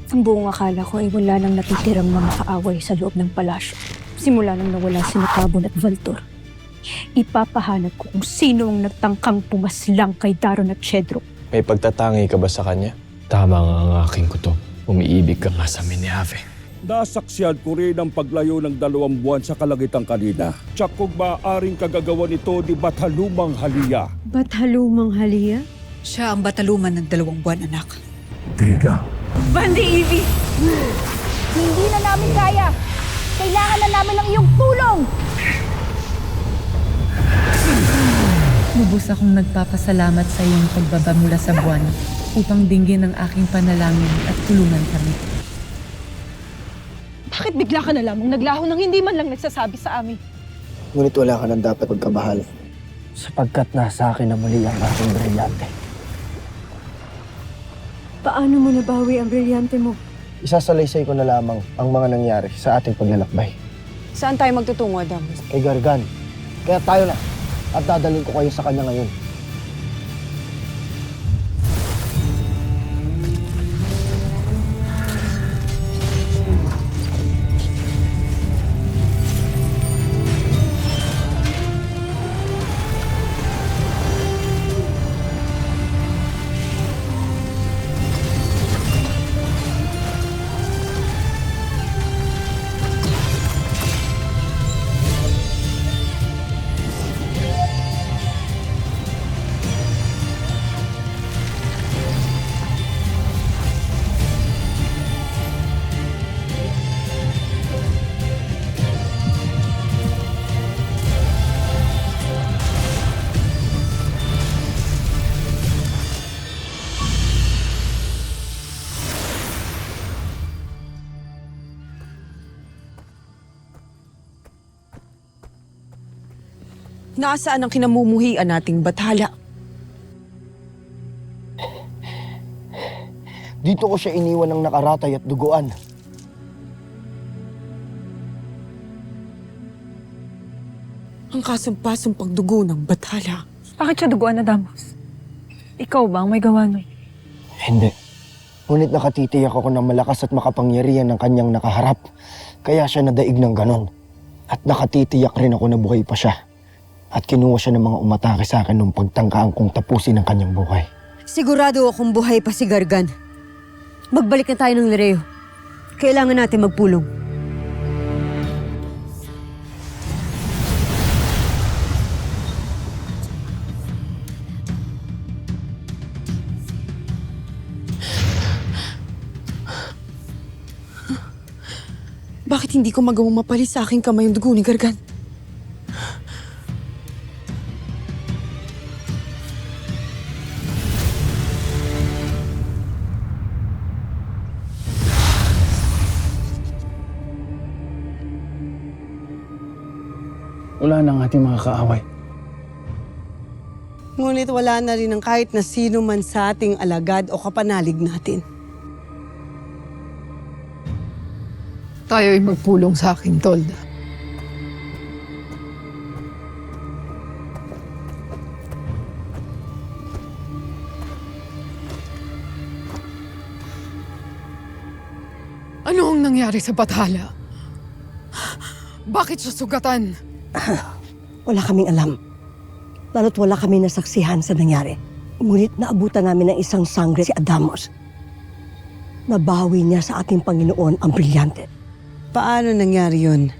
Ang buong akala ko ay wala nang natitirang mga kaaway sa loob ng palasyo. Simula nang nawala si Tabon at Valtor. Ipapahanap ko kung sino ang nagtangkang pumaslang kay Daron at Cedro. May pagtatangi ka ba sa kanya? Tama nga ang aking kutob. Umiibig ka nga sa amin ni Ave. Nasaksiyan ko rin ang paglayo ng 2 buwan sa Kalangitan kanina. Tsak kung maaaring kagagawa nito ni Batalumang Halia. Batalumang Halia? Siya ang bataluman ng 2 buwan, anak. Tiga. Bandi Evie! Hindi na namin kaya! Kailangan na namin ng iyong tulong! Lubos akong nagpapasalamat sa iyong pagbaba mula sa buwan upang dinggin ang aking panalangin at tulungan kami. Bakit bigla ka na lamang naglaho nang hindi man lang nagsasabi sa amin? Ngunit wala ka nang dapat pagkabahala. Sapagkat nasa akin na muli ang aking brilyante. Paano mo nabawi ang brilyante mo? Isasalaysay ko na lamang ang mga nangyari sa ating paglalakbay. Saan tayo magtutungo, Adamus? Kay Gargan. Kaya tayo na. At dadalhin ko kayo sa kanya ngayon. Nasaan ang kinamumuhian nating bathala? Dito ko siya iniwan ng nakaratay at duguan. Ang kasumpasong pagdugo ng bathala. Bakit siya duguan, Adamus? Ikaw ba ang may gawa nun? Hindi. Ngunit nakatitiyak ako na malakas at makapangyarihan ng kanyang nakaharap. Kaya siya nadaig ng ganon. At nakatitiyak rin ako na buhay pa siya. At kinuha siya ng mga umatake sa akin nung pagtangkaan kong tapusin ang kanyang buhay. Sigurado akong buhay pa si Gargan. Magbalik na tayo ng Lireo. Kailangan natin magpulong. Bakit hindi ko magawang mapalis sa aking kamay ang dugo ni Gargan? Wala na ang ating mga kaaway. Ngunit wala na rin ang kahit na sino man sa ating alagad o kapanalig natin. Tayo'y magpulong sa akin, Tolda. Ano ang nangyari sa bathala? Bakit siya sugatan? Wala kaming alam. Lalo't wala kami nasaksihan sa nangyari. Ngunit naabutan namin ng isang sangre si Adamos. Nabawi niya sa ating Panginoon ang brilyante. Paano nangyari yun?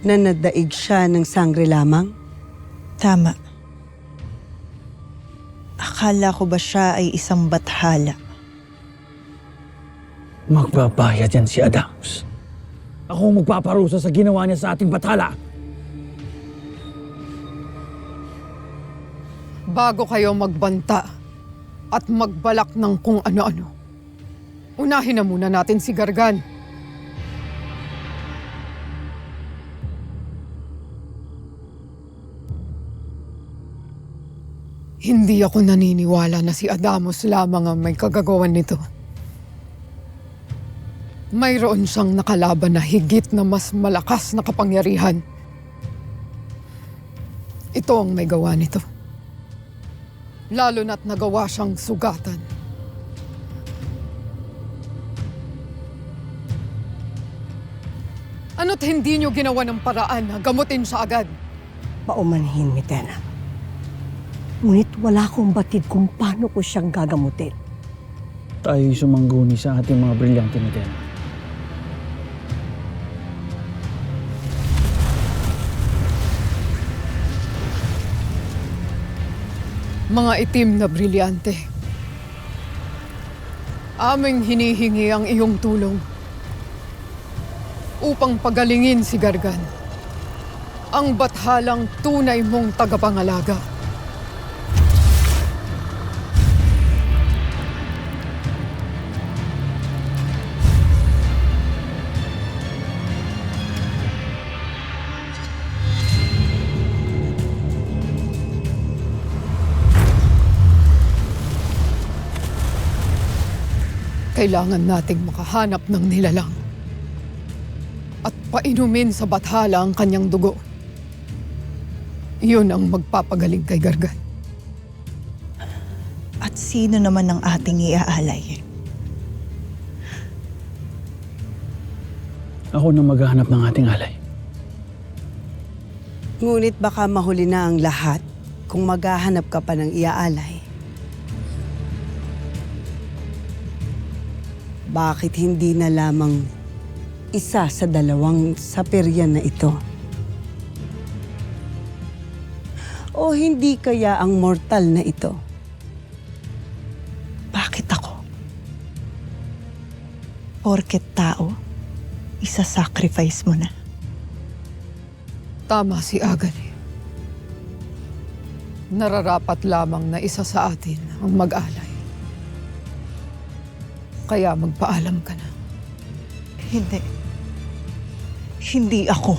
Na nadaig siya ng sangre lamang? Tama. Akala ko ba siya ay isang bathala? Magbabayad yan si Adamus. Ako ang magpaparusa sa ginawa niya sa ating bathala. Bago kayo magbanta at magbalak ng kung ano-ano, unahin na muna natin si Gargan. Hindi ako naniniwala na si Adamos lamang ang may kagagawan nito. Mayroon siyang nakalaban na higit na mas malakas na kapangyarihan. Ito ang may gawa nito. Lalo na't nagawa siyang sugatan. Ano't hindi nyo ginawa ng paraan na gamutin siya agad? Paumanhin, Mitena. Ngunit wala akong batid kung paano ko siyang gagamutin. Tayo'y sumangguni sa ating mga brilyante na Tena. Mga itim na brilyante. Aming hinihingi ang iyong tulong upang pagalingin si Gargan, ang bathalang tunay mong tagapangalaga. Kailangan nating makahanap ng nilalang at painumin sa bathala ang kanyang dugo. Iyon ang magpapagaling kay Gargan. At sino naman ang ating iaalay? Ako na maghahanap ng ating alay. Ngunit baka mahuli na ang lahat kung maghahanap ka pa ng iaalay. Bakit hindi na lamang isa sa dalawang sapiryan na ito? O hindi kaya ang mortal na ito? Bakit ako? Porket tao, isa-sacrifice mo na. Tama si Agani. Nararapat lamang na isa sa atin ang mag-alay. Kaya magpaalam ka na. Hindi. Hindi ako.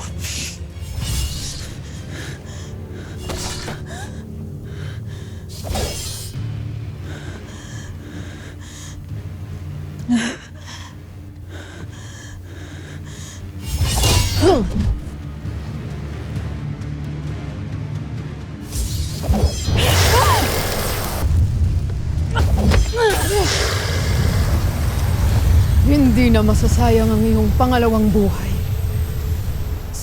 Hindi na masasayang ang iyong pangalawang buhay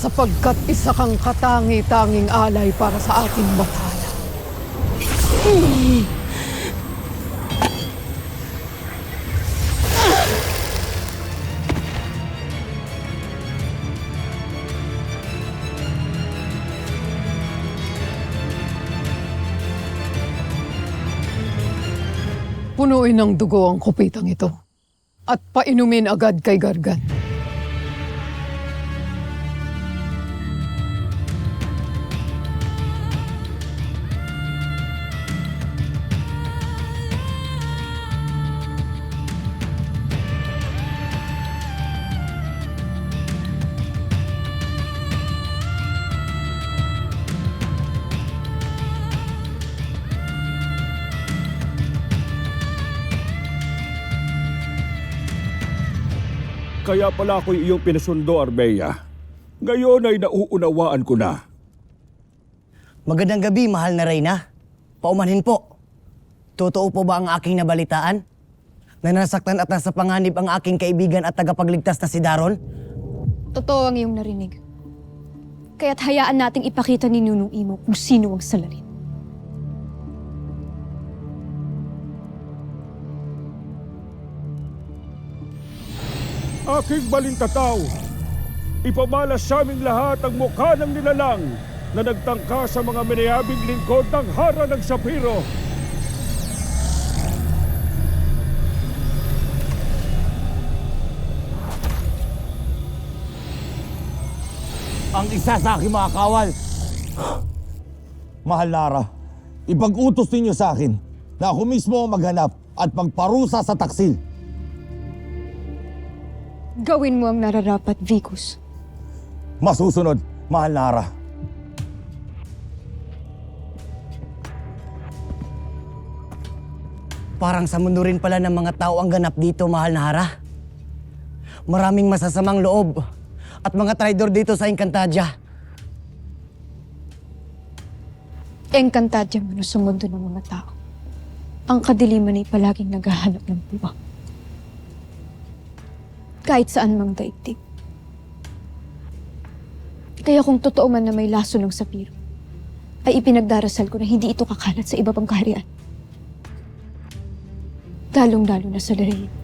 sapagkat isa kang katangi-tanging alay para sa ating bathala. Punuin ng dugo ang kupitang ito at painumin agad kay Gargan. Kaya pala ako'y iyong pinasundo, Arbeya. Ngayon ay nauunawaan ko na. Magandang gabi, mahal na Reyna. Paumanhin po. Totoo po ba ang aking nabalitaan? Na nasaktan at nasa panganib ang aking kaibigan at tagapagligtas na si Daron? Totoo ang iyong narinig. Kaya't hayaan nating ipakita ni Nunong Imo kung sino ang salarin. Aking balintataw, ipamalas sa aming lahat ang mukha ng nilalang na nagtangka sa mga minayabing lingkod ng Hara ng Sapiro. Ang isa sa aking mga kawal. Mahal Lara, ipag-utos ninyo sa akin na ako mismo ang maghanap at magparusa sa taksil. Gawin mo ang nararapat, Vicus. Masusunod, mahal Lara. Parang sa mundo rin pala ng mga tao ang ganap dito, mahal na Hara. Maraming masasamang loob at mga traidor dito sa Encantadia. Encantadia man sa mundo ng mga tao. Ang kadiliman ay palaging naghahanap ng buwak. Kahit saan mang daigdig. Kaya kung totoo man na may laso ng sapiro, ay ipinagdarasal ko na hindi ito kakalat sa iba pang kaharian. Lalong-lalo na sa Lireo.